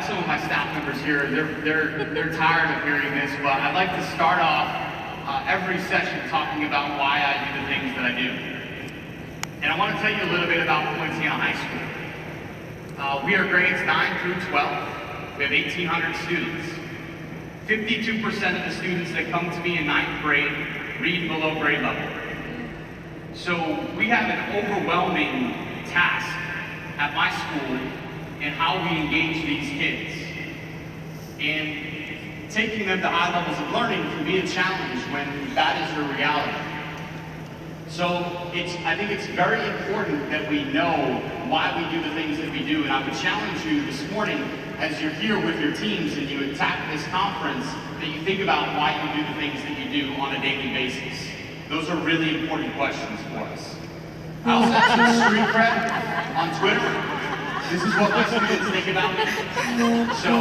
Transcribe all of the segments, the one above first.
have some of my staff members here. They're tired of hearing this, but I'd like to start off every session talking about why I do the things that I do. And I want to tell you a little bit about Poinciana High School. We are grades 9 through 12. We have 1,800 students. 52% of the students that come to me in 9th grade read below grade level. So we have an overwhelming task at my school in how we engage these kids. And taking them to high levels of learning can be a challenge when that is the reality. So I think it's very important that we know why we do the things that we do. And I would challenge you this morning, as you're here with your teams and you attack this conference, that you think about why you do the things that you do on a daily basis. Those are really important questions for us. I also have some street cred on Twitter. This is what my students think about me. So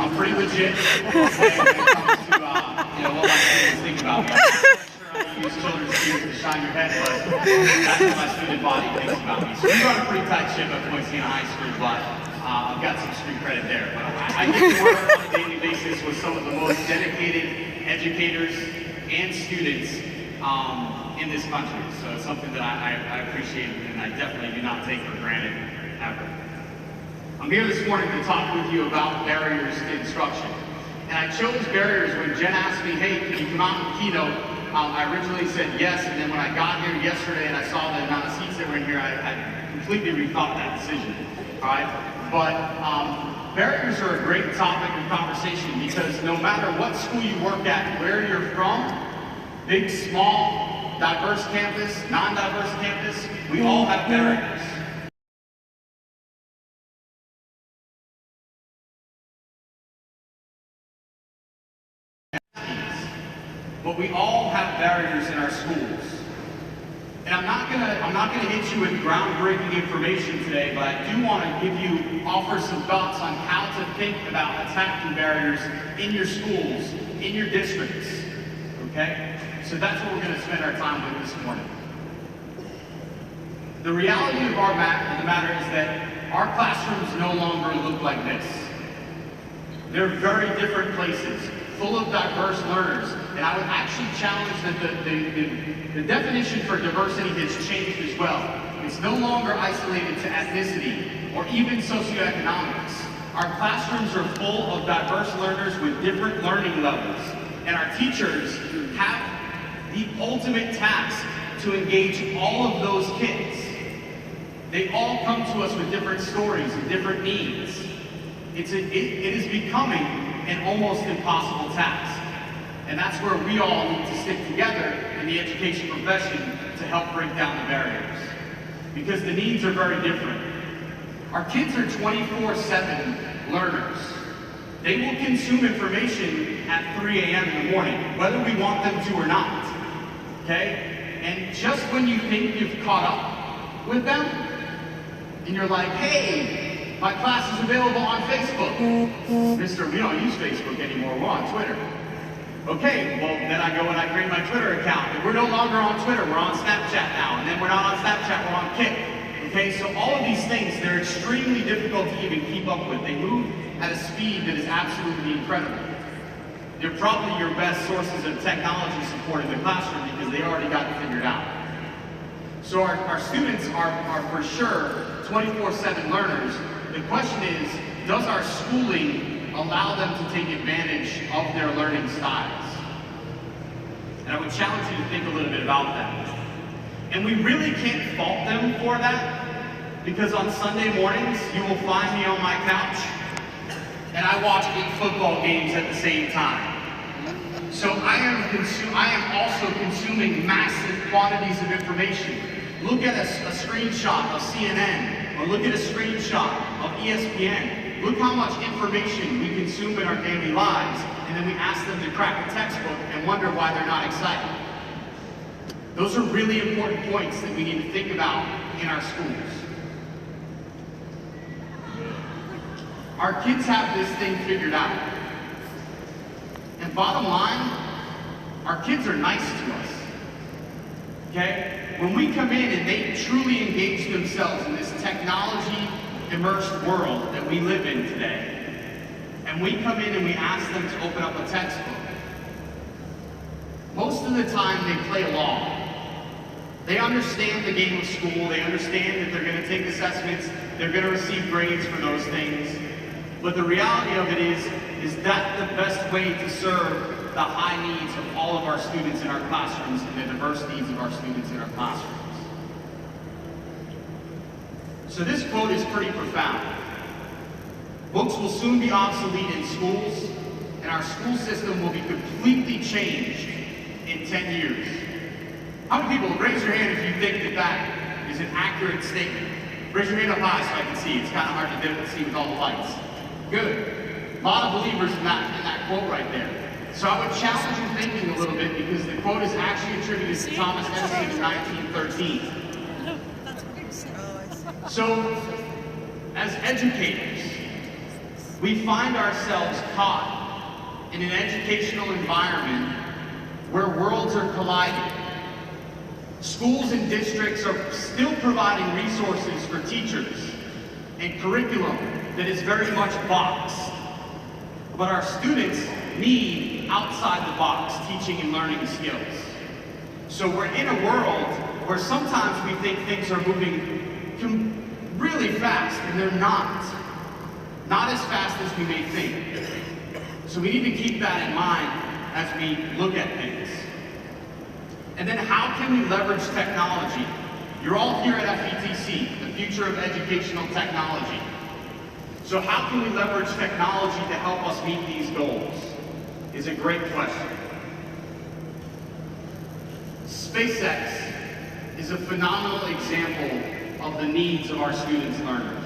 I'm pretty legit when it comes to what my students think about me. I'm not sure how to use children's tears to shine your head, but that's what my student body thinks about me. So we run a pretty tight ship at Poinciana High School, but I've got some street credit there. But I get to work on a daily basis with some of the most dedicated educators and students in this country. So it's something that I appreciate and I definitely do not take for granted ever. I'm here this morning to talk with you about barriers to instruction. And I chose barriers when Jen asked me, hey, can you come out and keynote? I originally said yes, and then when I got here yesterday and I saw the amount of seats that were in here, I completely rethought that decision. All right? But barriers are a great topic of conversation because no matter what school you work at, where you're from, big, small, diverse campus, non-diverse campus, we all have barriers. But we all have barriers in our schools. And I'm not gonna hit you with groundbreaking information today, but I do want to offer some thoughts on how to think about attacking barriers in your schools, in your districts. Okay? So that's what we're going to spend our time with this morning. The reality of the matter is that our classrooms no longer look like this. They're very different places, full of diverse learners. And I would actually challenge that the definition for diversity has changed as well. It's no longer isolated to ethnicity or even socioeconomics. Our classrooms are full of diverse learners with different learning levels. And our teachers have the ultimate task to engage all of those kids. They all come to us with different stories and different needs. It is becoming an almost impossible task. And that's where we all need to stick together in the education profession to help break down the barriers. Because the needs are very different. Our kids are 24/7 learners. They will consume information at 3 a.m. in the morning, whether we want them to or not. Okay? And just when you think you've caught up with them, and you're like, hey, my class is available on Facebook. Mister, we don't use Facebook anymore, we're on Twitter. Okay, well then I go and I create my Twitter account. And we're no longer on Twitter, we're on Snapchat now. And then we're not on Snapchat, we're on Kik. Okay, so all of these things, they're extremely difficult to even keep up with. They move at a speed that is absolutely incredible. They're probably your best sources of technology support in the classroom because they already got it figured out. So our students are for sure 24/7 learners. The question is, does our schooling allow them to take advantage of their learning styles? And I would challenge you to think a little bit about that. And we really can't fault them for that, because on Sunday mornings, you will find me on my couch, and I watch 8 football games at the same time. So I am also consuming massive quantities of information. Look at a screenshot of CNN, or look at a screenshot of ESPN. Look how much information we consume in our daily lives, and then we ask them to crack a textbook and wonder why they're not excited. Those are really important points that we need to think about in our schools. Our kids have this thing figured out. And bottom line, our kids are nice to us. Okay? When we come in and they truly engage themselves in this technology immersed world that we live in today, and we come in and we ask them to open up a textbook, most of the time they play along. They understand the game of school, they understand that they're going to take assessments, they're going to receive grades for those things, but the reality of it is that the best way to serve the high needs of all of our students in our classrooms and the diverse needs of our students in our classrooms. So this quote is pretty profound. Books will soon be obsolete in schools, and our school system will be completely changed in 10 years. How many people, raise your hand if you think that that is an accurate statement? Raise your hand up high so I can see. It's kind of hard to see with all the lights. Good. A lot of believers in that quote right there. So I would challenge your thinking a little bit, because the quote is actually attributed to Thomas Edison in 1913. So, as educators, we find ourselves caught in an educational environment where worlds are colliding. Schools and districts are still providing resources for teachers and curriculum that is very much boxed. But our students need outside-the-box teaching and learning skills. So we're in a world where sometimes we think things are moving really fast, and they're not. Not as fast as we may think. So we need to keep that in mind as we look at things. And then how can we leverage technology? You're all here at FETC, the future of educational technology. So how can we leverage technology to help us meet these goals? Is a great question. SpaceX is a phenomenal example of the needs of our students' learners.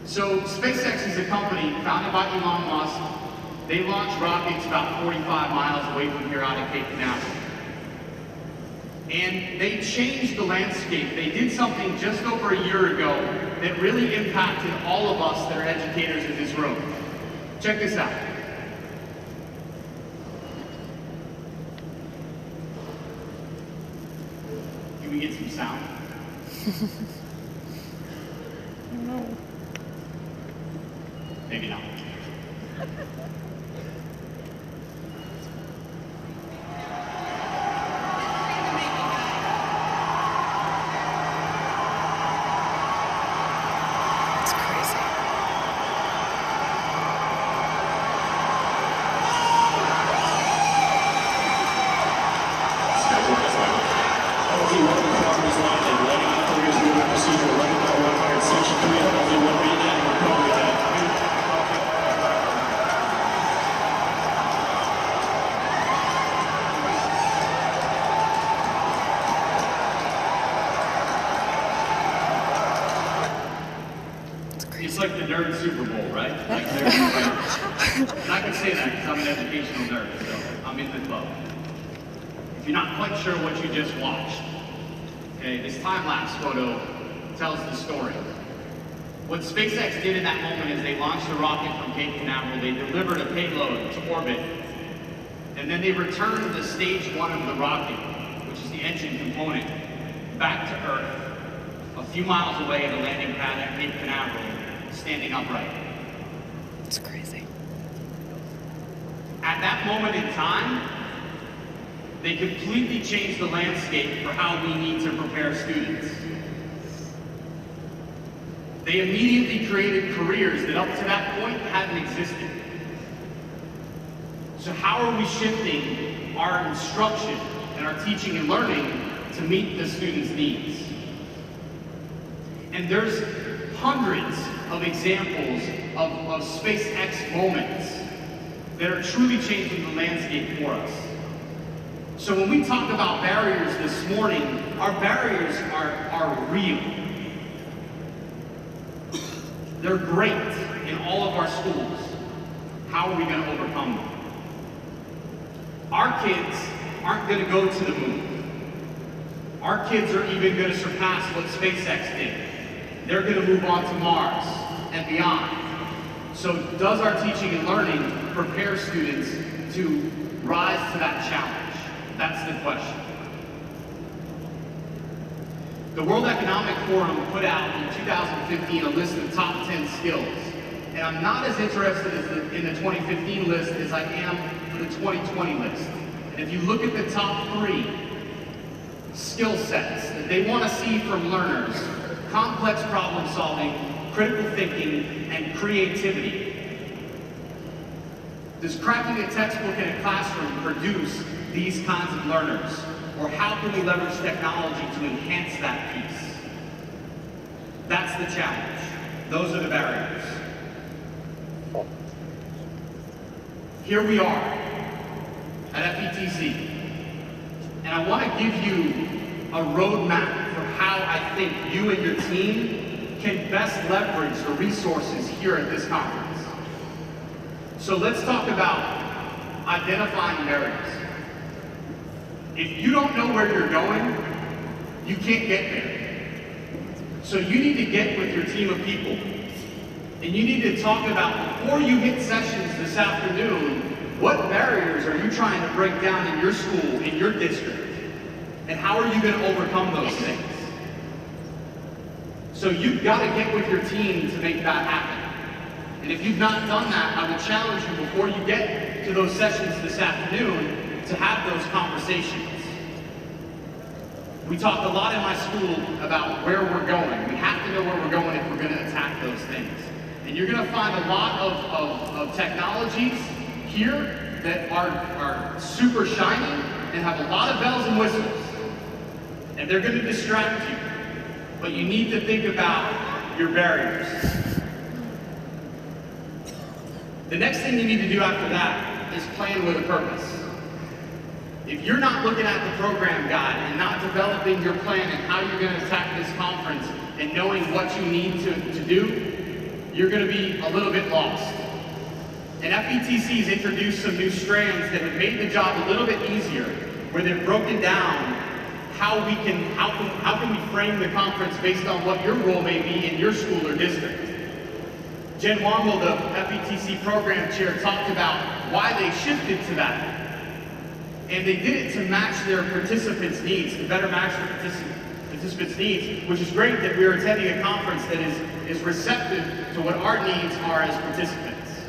So SpaceX is a company founded by Elon Musk. They launch rockets about 45 miles away from here out of Cape Canaveral. And they changed the landscape. They did something just over a year ago that really impacted all of us that are educators in this room. Check this out. Can we get some sound? No. Maybe not. It's like the nerd Super Bowl, right? Like and I can say that because I'm an educational nerd, so I'm in the club. If you're not quite sure what you just watched, okay, this time-lapse photo tells the story. What SpaceX did in that moment is they launched a rocket from Cape Canaveral, they delivered a payload to orbit, and then they returned the stage one of the rocket, which is the engine component, back to Earth, a few miles away at a landing pad at Cape Canaveral, standing upright. It's crazy. At that moment in time, they completely changed the landscape for how we need to prepare students. They immediately created careers that up to that point hadn't existed. So how are we shifting our instruction and our teaching and learning to meet the students' needs? And there's hundreds of examples of SpaceX moments that are truly changing the landscape for us. So when we talk about barriers this morning, our barriers are real. They're great in all of our schools. How are we going to overcome them? Our kids aren't going to go to the moon. Our kids are even going to surpass what SpaceX did. They're going to move on to Mars and beyond. So does our teaching and learning prepare students to rise to that challenge? That's the question. The World Economic Forum put out in 2015 a list of top 10 skills. And I'm not as interested in the 2015 list as I am for the 2020 list. And if you look at the top 3 skill sets that they want to see from learners, complex problem solving, critical thinking, and creativity. Does cracking a textbook in a classroom produce these kinds of learners? Or how can we leverage technology to enhance that piece? That's the challenge. Those are the barriers. Here we are at FETC. And I want to give you a roadmap for how I think you and your team can best leverage the resources here at this conference. So let's talk about identifying barriers. If you don't know where you're going, you can't get there. So you need to get with your team of people. And you need to talk about, before you hit sessions this afternoon, what barriers are you trying to break down in your school, in your district? And how are you going to overcome those things? So you've got to get with your team to make that happen. And if you've not done that, I would challenge you before you get to those sessions this afternoon to have those conversations. We talk a lot in my school about where we're going. We have to know where we're going if we're going to attack those things. And you're going to find a lot of technologies here that are super shiny and have a lot of bells and whistles. And they're going to distract you. But you need to think about your barriers. The next thing you need to do after that is plan with a purpose. If you're not looking at the program guide and not developing your plan and how you're going to attack this conference and knowing what you need to do, you're going to be a little bit lost. And FETC has introduced some new strands that have made the job a little bit easier, where they've broken down how can we frame the conference based on what your role may be in your school or district. Jen Womble, the FETC program chair, talked about why they shifted to that. And they did it to match their participants' needs, to better match their participants' needs, which is great that we're attending a conference that is receptive to what our needs are as participants.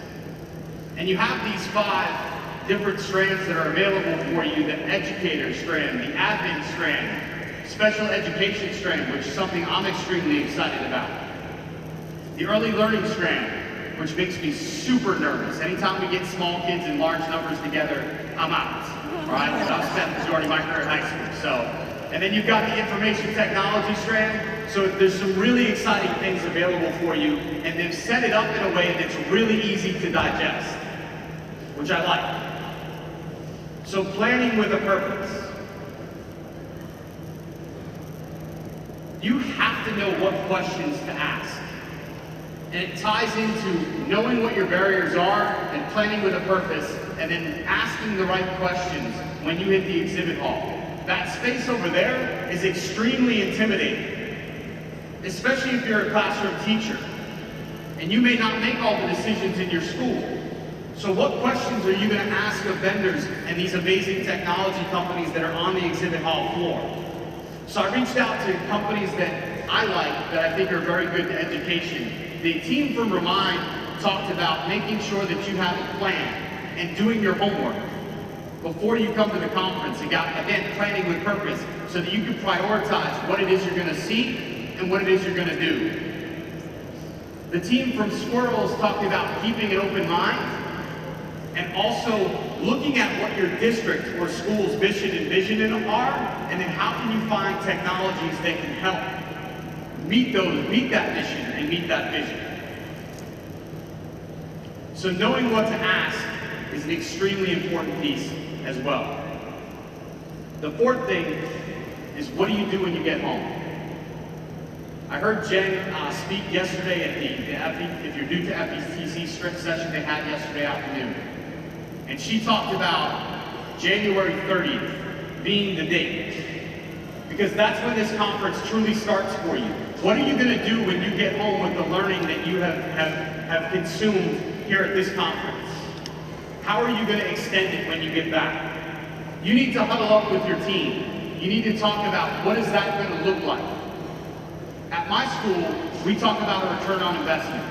And you have these 5 different strands that are available for you: the educator strand, the admin strand, special education strand, which is something I'm extremely excited about, the early learning strand, which makes me super nervous. Anytime we get small kids in large numbers together, I'm out. All right, but I've spent the majority of my career in high school. So, and then you've got the information technology strand. So there's some really exciting things available for you, and they've set it up in a way that's really easy to digest, which I like. So planning with a purpose. You have to know what questions to ask. And it ties into knowing what your barriers are and planning with a purpose, and then asking the right questions when you hit the exhibit hall. That space over there is extremely intimidating, especially if you're a classroom teacher. And you may not make all the decisions in your school. So what questions are you going to ask of vendors and these amazing technology companies that are on the exhibit hall floor? So I reached out to companies that I like, that I think are very good to education. The team from Remind talked about making sure that you have a plan and doing your homework before you come to the conference. Again, planning with purpose so that you can prioritize what it is you're going to see and what it is you're going to do. The team from Squirrels talked about keeping an open mind and also looking at what your district or school's mission and vision are, and then how can you find technologies that can help meet that mission and meet that vision. So knowing what to ask is an extremely important piece as well. The 4th thing is, what do you do when you get home? I heard Jen speak yesterday at if you're new to FETC strict session they had yesterday afternoon. And she talked about January 30th being the date, because that's when this conference truly starts for you. What are you going to do when you get home with the learning that you have consumed here at this conference? How are you going to extend it when you get back? You need to huddle up with your team. You need to talk about, what is that going to look like? At my school, we talk about a return on investment.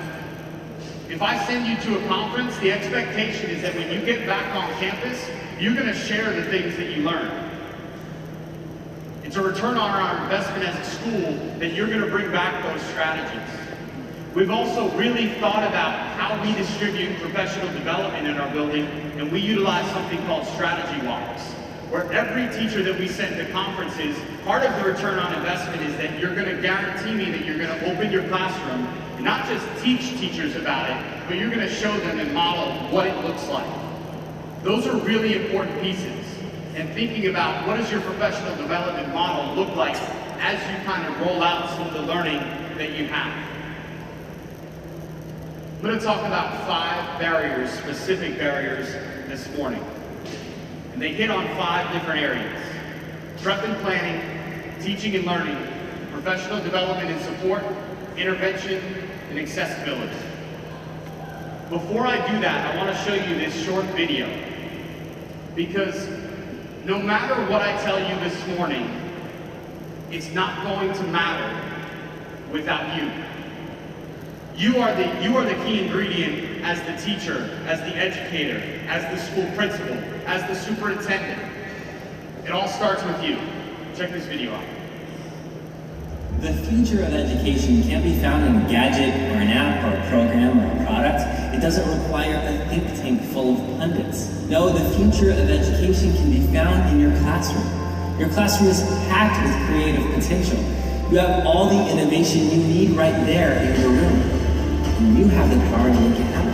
If I send you to a conference, the expectation is that when you get back on campus, you're going to share the things that you learn. It's a return on our investment as a school that you're going to bring back those strategies. We've also really thought about how we distribute professional development in our building, and we utilize something called strategy walks, where every teacher that we send to conferences, part of the return on investment is that you're going to guarantee me that you're going to open your classroom and not just teach teachers about it, but you're going to show them and model what it looks like. Those are really important pieces. And thinking about what does your professional development model look like as you kind of roll out some of the learning that you have. I'm going to talk about 5 barriers, specific barriers this morning. And they hit on 5 different areas: prep and planning, teaching and learning, professional development and support, intervention, and accessibility. Before I do that, I want to show you this short video, because no matter what I tell you this morning, it's not going to matter without you. You are the key ingredient as the teacher, as the educator, as the school principal, as the superintendent. It all starts with you. Check this video out. The future of education can't be found in a gadget or an app or a program or a product. It doesn't require a think tank full of pundits. No, the future of education can be found in your classroom. Your classroom is packed with creative potential. You have all the innovation you need right there in your room. And you have the power to make it happen.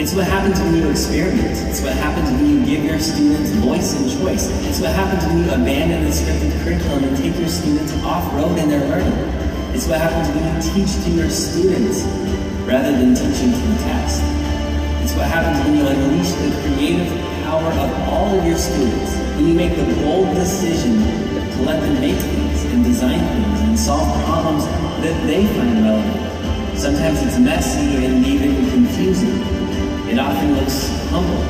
It's what happens when you experiment. It's what happens when you give your students voice and choice. It's what happens when you abandon the scripted curriculum and take your students off-road in their learning. It's what happens when you teach to your students rather than teaching to the test. It's what happens when you unleash the creative power of all of your students. When you make the bold decision to let them make things and design things and solve problems that they find relevant. Sometimes it's messy and even confusing. It often looks humble.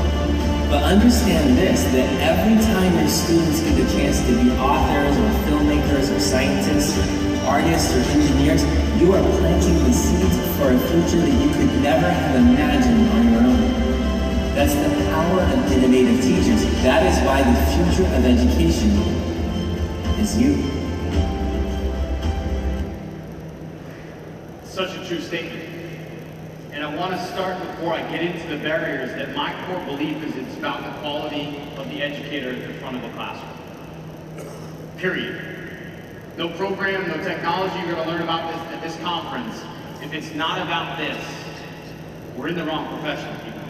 But understand this, that every time your students get the chance to be authors or filmmakers or scientists, artists or engineers, you are planting the seeds for a future that you could never have imagined on your own. That's the power of innovative teachers. That is why the future of education is you. Such a true statement. And I want to start before I get into the barriers that my core belief is it's about the quality of the educator at the front of the classroom. Period. No program, no technology you're going to learn about this at this conference. If it's not about this, we're in the wrong profession, people.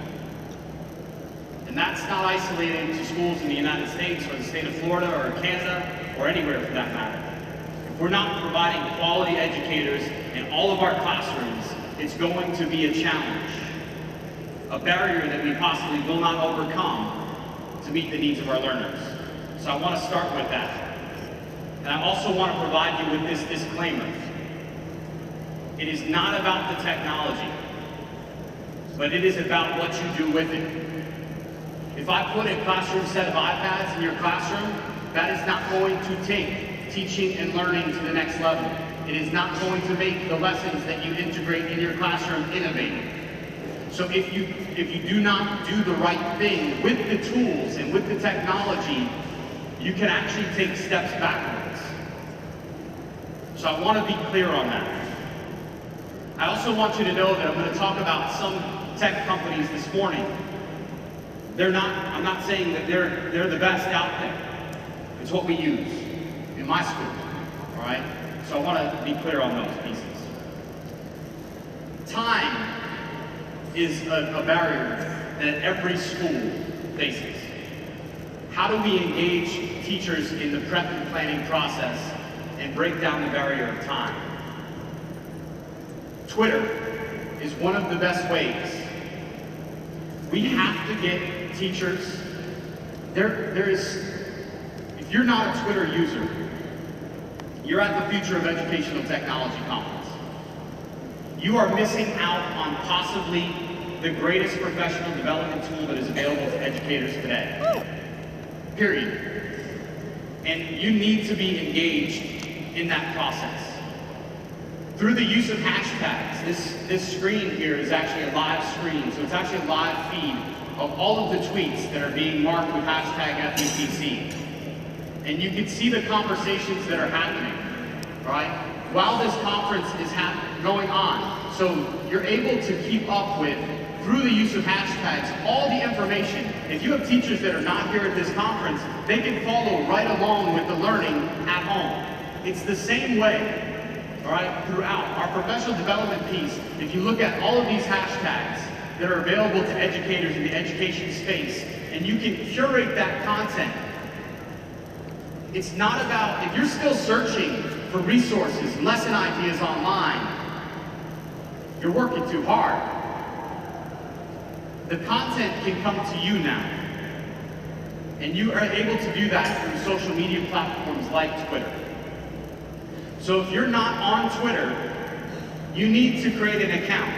And that's not isolated to schools in the United States or the state of Florida or Canada or anywhere for that matter. If we're not providing quality educators in all of our classrooms, it's going to be a challenge, a barrier that we possibly will not overcome to meet the needs of our learners. So I want to start with that. And I also want to provide you with this disclaimer. It is not about the technology, but it is about what you do with it. If I put a classroom set of iPads in your classroom, that is not going to take teaching and learning to the next level. It is not going to make the lessons that you integrate in your classroom innovative. So if you do not do the right thing with the tools and with the technology, you can actually take steps backwards. So I want to be clear on that. I also want you to know that I'm going to talk about some tech companies this morning. I'm not saying that they're the best out there. It's what we use in my school, all right? So I want to be clear on those pieces. Time is a barrier that every school faces. How do we engage teachers in the prep and planning process and break down the barrier of time? Twitter is one of the best ways. We have to get teachers, if you're not a Twitter user, you're at the Future of Educational Technology Conference. You are missing out on possibly the greatest professional development tool that is available to educators today. Period. And you need to be engaged in that process. Through the use of hashtags, this screen here is actually a live screen, so it's actually a live feed of all of the tweets that are being marked with hashtag FETC. And you can see the conversations that are happening, right? While this conference is going on. So you're able to keep up with, through the use of hashtags, all the information. If you have teachers that are not here at this conference, they can follow right along with the learning at home. It's the same way. All right, throughout our professional development piece, if you look at all of these hashtags that are available to educators in the education space, and you can curate that content. It's not about, if you're still searching for resources, lesson ideas online, you're working too hard. The content can come to you now. And you are able to do that through social media platforms like Twitter. So if you're not on Twitter, you need to create an account.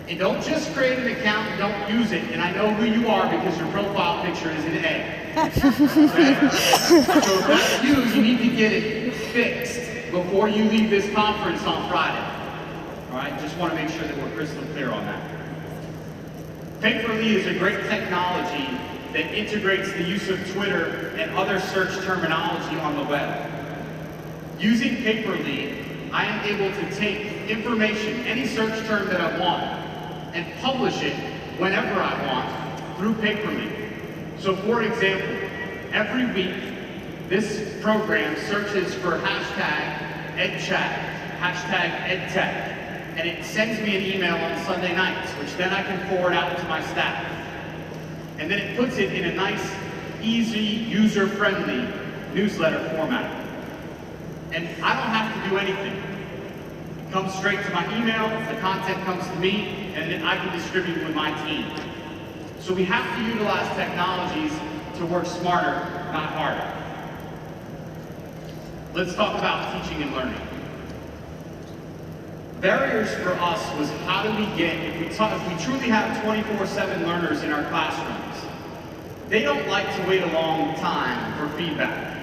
And don't just create an account and don't use it. And I know who you are because your profile picture is an A. Okay? So if that's you, you need to get it fixed before you leave this conference on Friday. All right, just want to make sure that we're crystal clear on that. Paperly is a great technology that integrates the use of Twitter and other search terminology on the web. Using Paperly, I am able to take information, any search term that I want, and publish it whenever I want through Paperly. So for example, every week, this program searches for hashtag EdChat, hashtag EdTech, and it sends me an email on Sunday nights, which then I can forward out to my staff. And then it puts it in a nice, easy, user-friendly newsletter format. And I don't have to do anything. It comes straight to my email, the content comes to me, and then I can distribute with my team. So we have to utilize technologies to work smarter, not harder. Let's talk about teaching and learning. Barriers for us was how do we get, if we truly have 24/7 learners in our classrooms, they don't like to wait a long time for feedback.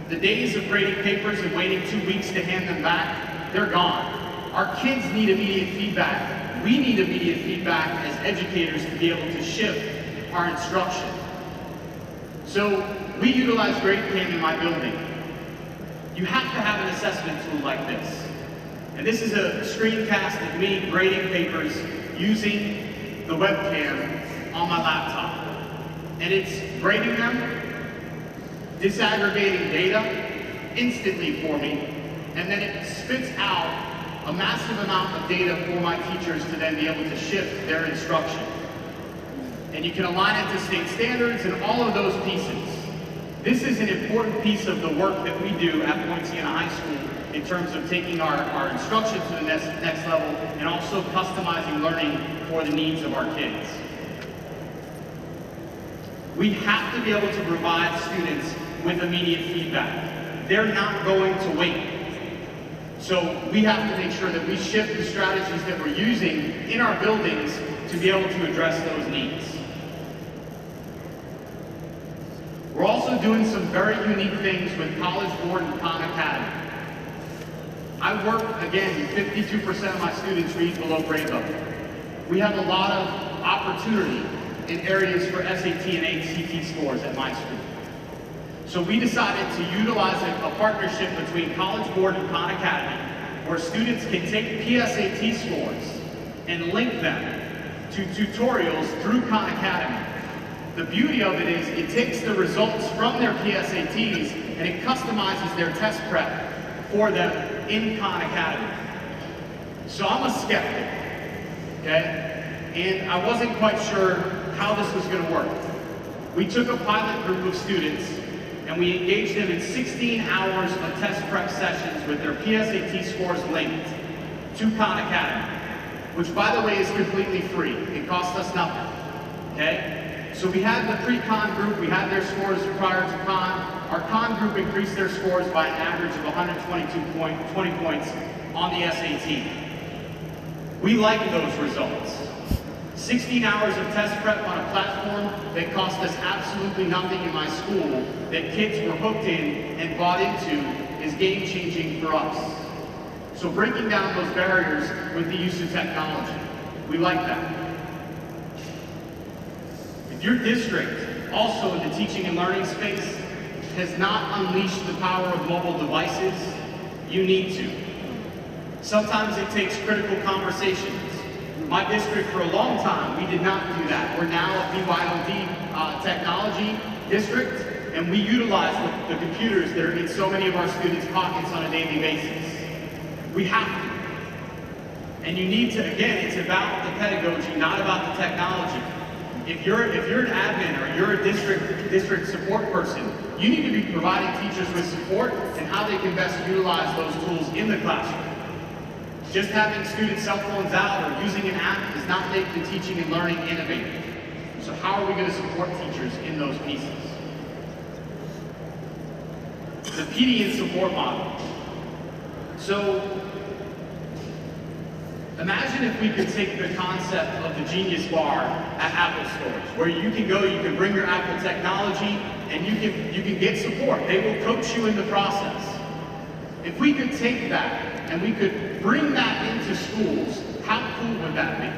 The days of grading papers and waiting 2 weeks to hand them back, they're gone. Our kids need immediate feedback. We need immediate feedback as educators to be able to shift our instruction. So we utilize GradeCam in my building. You have to have an assessment tool like this. And this is a screencast of me grading papers using the webcam on my laptop. And it's grading them, disaggregating data instantly for me, and then it spits out a massive amount of data for my teachers to then be able to shift their instruction. And you can align it to state standards and all of those pieces. This is an important piece of the work that we do at Poinciana High School in terms of taking our instruction to the next level and also customizing learning for the needs of our kids. We have to be able to provide students with immediate feedback. They're not going to wait. So we have to make sure that we shift the strategies that we're using in our buildings to be able to address those needs. We're also doing some very unique things with College Board and Khan Academy. I work, again, 52% of my students read below grade level. We have a lot of opportunity in areas for SAT and ACT scores at my school. So we decided to utilize a partnership between College Board and Khan Academy where students can take PSAT scores and link them to tutorials through Khan Academy. The beauty of it is it takes the results from their PSATs and it customizes their test prep for them in Khan Academy. So I'm a skeptic, okay? And I wasn't quite sure how this was going to work. We took a pilot group of students and we engaged them in 16 hours of test prep sessions with their PSAT scores linked to Khan Academy, which by the way is completely free. It costs us nothing, okay? So we had the pre-Con group, we had their scores prior to Con. Our Con group increased their scores by an average of 20 points on the SAT. We like those results. 16 hours of test prep on a platform that cost us absolutely nothing in my school, that kids were hooked in and bought into, is game-changing for us. So breaking down those barriers with the use of technology. We like that. If your district, also in the teaching and learning space, has not unleashed the power of mobile devices, you need to. Sometimes it takes critical conversations. My district, for a long time, we did not do that. We're now a BYOD technology district, and we utilize the computers that are in so many of our students' pockets on a daily basis. We have to. And you need to, again, it's about the pedagogy, not about the technology. If you're an admin or you're a district support person, you need to be providing teachers with support and how they can best utilize those tools in the classroom. Just having student cell phones out or using an app does not make the teaching and learning innovative. So how are we going to support teachers in those pieces? The PD and support model. So imagine if we could take the concept of the Genius Bar at Apple stores, where you can go, you can bring your Apple technology, and you can get support. They will coach you in the process. If we could take that and we could bring that into schools, how cool would that be?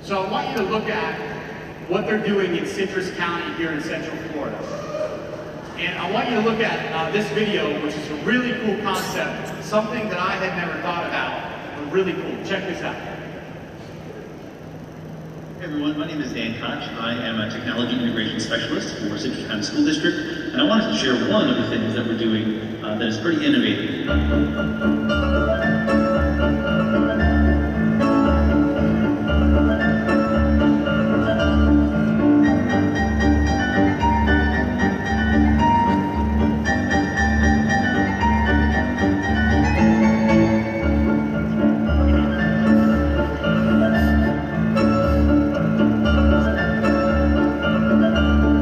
So I want you to look at what they're doing in Citrus County here in Central Florida. And I want you to look at this video, which is a really cool concept, something that I had never thought about, but really cool. Check this out. Hey everyone, my name is Dan Koch. I am a technology integration specialist for Citrus County School District, and I wanted to share one of the things that we're doing that is pretty innovative.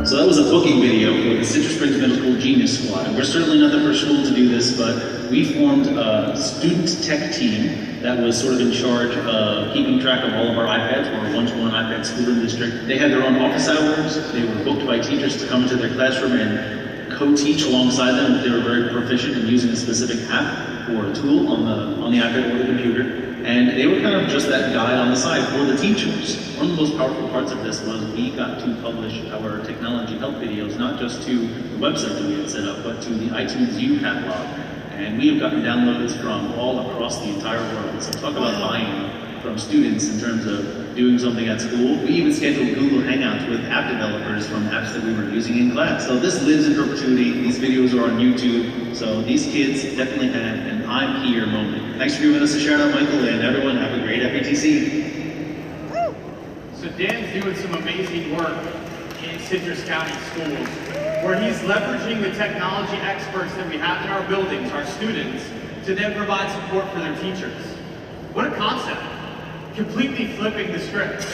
So that was a booking video for the Citrus Springs Middle School Genius Squad. And we're certainly not the first school to do this, but we formed a student tech team that was sort of in charge of keeping track of all of our iPads. We're a one-to-one iPad school in the district. They had their own office hours. They were booked by teachers to come into their classroom and co-teach alongside them if they were very proficient in using a specific app or a tool on the iPad or the computer. And they were kind of just that guide on the side for the teachers. One of the most powerful parts of this was we got to publish our technology help videos, not just to the website that we had set up, but to the iTunes U catalog. And we have gotten downloads from all across the entire world. So talk about buying from students in terms of doing something at school. We even scheduled Google Hangouts with app developers from apps that we were using in class. So this lives in perpetuity. These videos are on YouTube. So these kids definitely had an I'm here moment. Thanks for giving us a shout out, Michael, and everyone have a great FETC. So Dan's doing some amazing work in Citrus County schools, where he's leveraging the technology experts that we have in our buildings, our students, to then provide support for their teachers. What a concept. Completely flipping the script.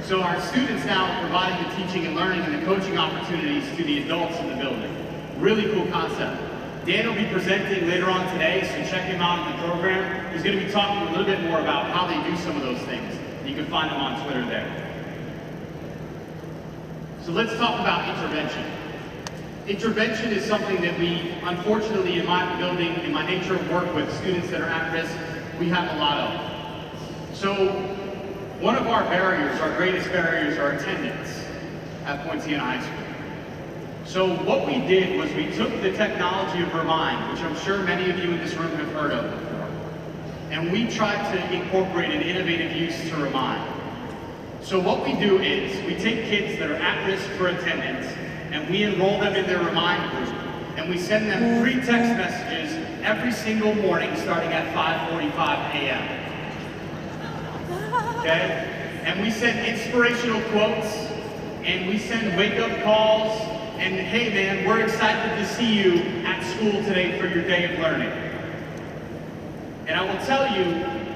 So our students now are providing the teaching and learning and the coaching opportunities to the adults in the building. Really cool concept. Dan will be presenting later on today, so check him out in the program. He's going to be talking a little bit more about how they do some of those things. You can find him on Twitter there. So let's talk about intervention. Intervention is something that we, unfortunately, in my building, in my nature of work with students that are at risk, we have a lot of. So one of our barriers, our greatest barriers, are attendance at Poinciana High School. So what we did was we took the technology of Remind, which I'm sure many of you in this room have heard of before, and we tried to incorporate an innovative use to Remind. So what we do is we take kids that are at risk for attendance and we enroll them in their Remind group, and we send them 3 text messages every single morning starting at 5:45 a.m. Okay? And we send inspirational quotes, and we send wake-up calls, and hey man, we're excited to see you at school today for your day of learning. And I will tell you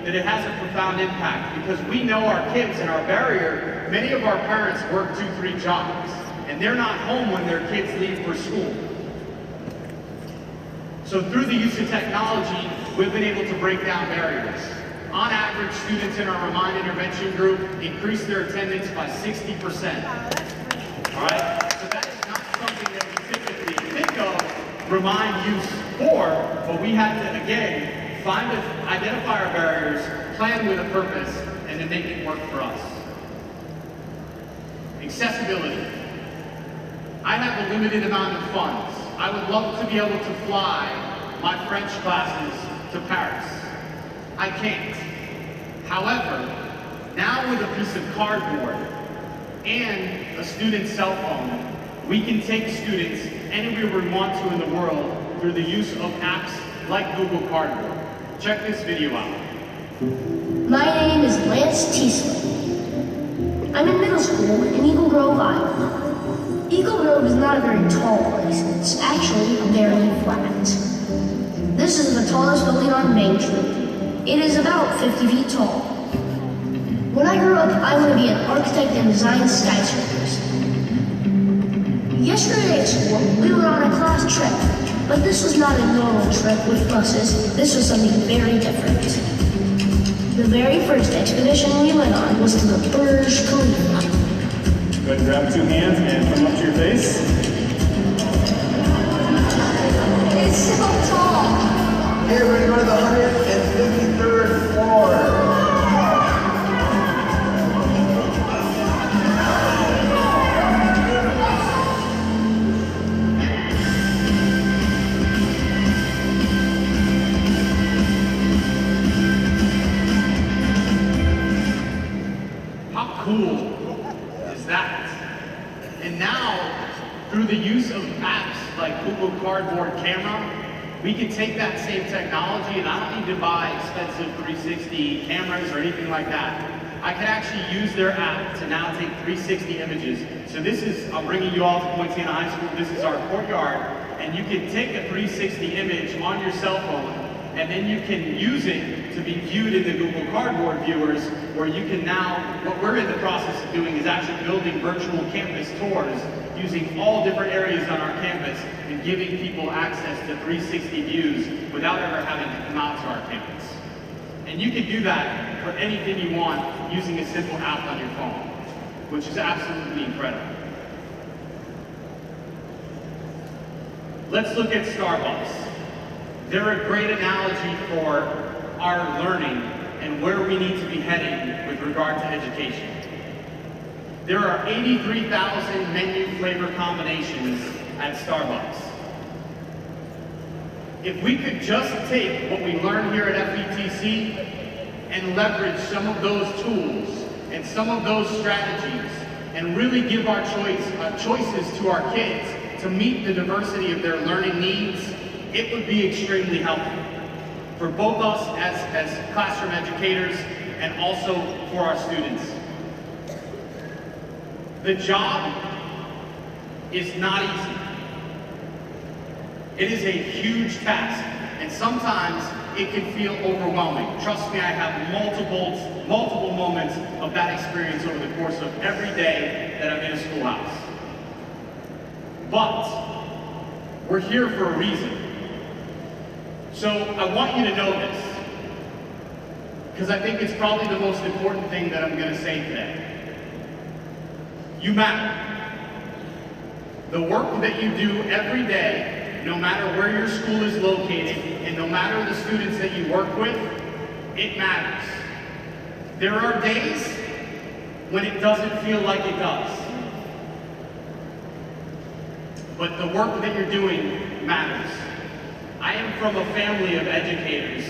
that it has a profound impact, because we know our kids and our barrier. Many of our parents work 2-3 jobs, and they're not home when their kids leave for school. So through the use of technology, we've been able to break down barriers. On average, students in our Remind intervention group increase their attendance by 60%. All right? So that is not something that we typically think of remind youth for, but we had to, again, identify our barriers, plan with a purpose, and then make it work for us. Accessibility. I have a limited amount of funds. I would love to be able to fly my French classes to Paris. I can't. However, now with a piece of cardboard and a student's cell phone, we can take students anywhere we want to in the world through the use of apps like Google Cardboard. Check this video out. My name is Lance Teasley. I'm in middle school in Eagle Grove, Iowa. Eagle Grove is not a very tall place. It's actually very flat. This is the tallest building on Main Street. It is about 50 feet tall. When I grow up, I want to be an architect and design skyscrapers. Yesterday at school, we were on a class trip, but this was not a normal trip with buses. This was something very different. The very first expedition we went on was to the Burj Khalifa. Go ahead and grab 2 hands and put them up to your face. It's so tall. Hey, everybody, go to the 153rd floor. How cool is that? And now, through the use of apps like Google Cardboard Camera, we can take that same technology, and I don't need to buy expensive 360 cameras or anything like that. I can actually use their app to now take 360 images. So this is, I'm bringing you all to Poinciana High School. This is our courtyard, and you can take a 360 image on your cell phone, and then you can use it to be viewed in the Google Cardboard viewers, where you can now, what we're in the process of doing is actually building virtual campus tours using all different areas on our campus and giving people access to 360 views without ever having to come out to our campus. And you can do that for anything you want using a simple app on your phone, which is absolutely incredible. Let's look at Starbucks. They're a great analogy for our learning and where we need to be heading with regard to education. There are 83,000 menu flavor combinations at Starbucks. If we could just take what we learn here at FETC and leverage some of those tools and some of those strategies and really give our choices to our kids to meet the diversity of their learning needs, it would be extremely helpful for both us as classroom educators and also for our students. The job is not easy. It is a huge task, and sometimes it can feel overwhelming. Trust me, I have multiple moments of that experience over the course of every day that I'm in a schoolhouse. But we're here for a reason. So I want you to know this, because I think it's probably the most important thing that I'm going to say today. You matter. The work that you do every day, no matter where your school is located, and no matter the students that you work with, it matters. There are days when it doesn't feel like it does. But the work that you're doing matters. I am from a family of educators,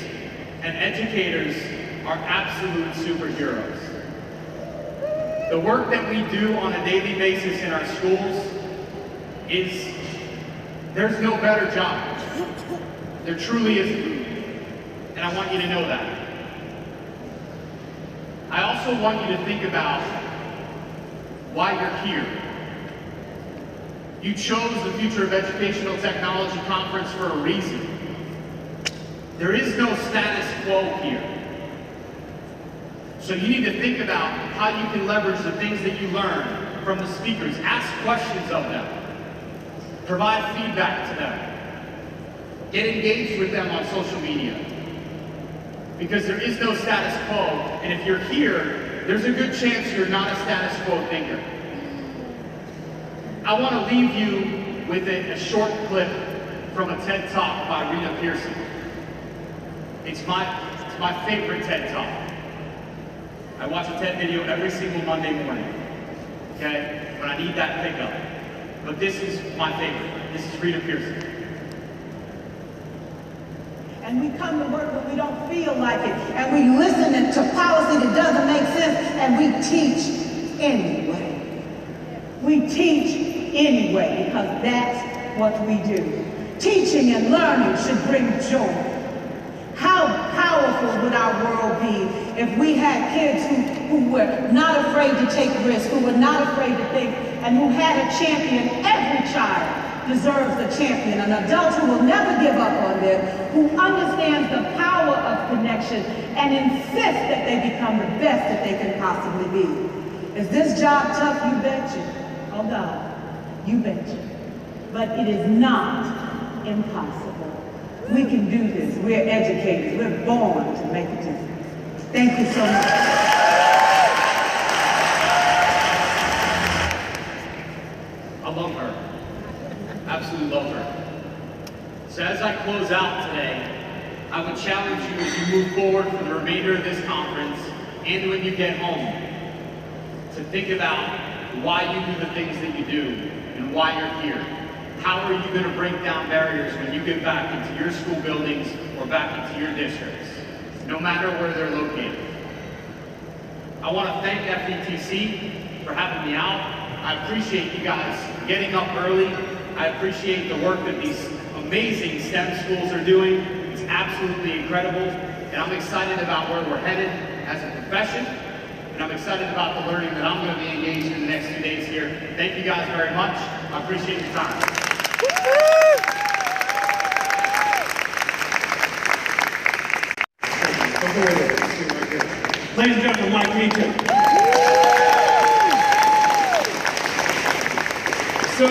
and educators are absolute superheroes. The work that we do on a daily basis in our schools is, there's no better job. There truly isn't. And I want you to know that. I also want you to think about why you're here. You chose the Future of Educational Technology Conference for a reason. There is no status quo here. So you need to think about how you can leverage the things that you learn from the speakers. Ask questions of them. Provide feedback to them. Get engaged with them on social media. Because there is no status quo, and if you're here, there's a good chance you're not a status quo thinker. I want to leave you with a short clip from a TED Talk by Rita Pearson. It's my favorite TED Talk. I watch a TED video every single Monday morning, okay, when I need that pickup. But this is my favorite. This is Rita Pearson. And we come to work when we don't feel like it, and we listen to policy that doesn't make sense, and we teach anyway. We teach anyway because that's what we do. Teaching and learning should bring joy. How powerful would our world be if we had kids who were not afraid to take risks, who were not afraid to think, and who had a champion? Every child deserves a champion, an adult who will never give up on them, who understands the power of connection and insists that they become the best that they can possibly be. Is this job tough? You betcha. Oh God, you betcha. But it is not impossible. We can do this. We're educated. We're born to make a difference. Thank you so much. I love her. Absolutely love her. So as I close out today, I would challenge you as you move forward for the remainder of this conference and when you get home to think about why you do the things that you do and why you're here. How are you going to break down barriers when you get back into your school buildings or back into your districts, no matter where they're located? I want to thank FETC for having me out. I appreciate you guys getting up early. I appreciate the work that these amazing STEM schools are doing. It's absolutely incredible. And I'm excited about where we're headed as a profession. And I'm excited about the learning that I'm going to be engaged in the next 2 days here. Thank you guys very much. I appreciate your time. Ladies and gentlemen, Mike Meacham. So,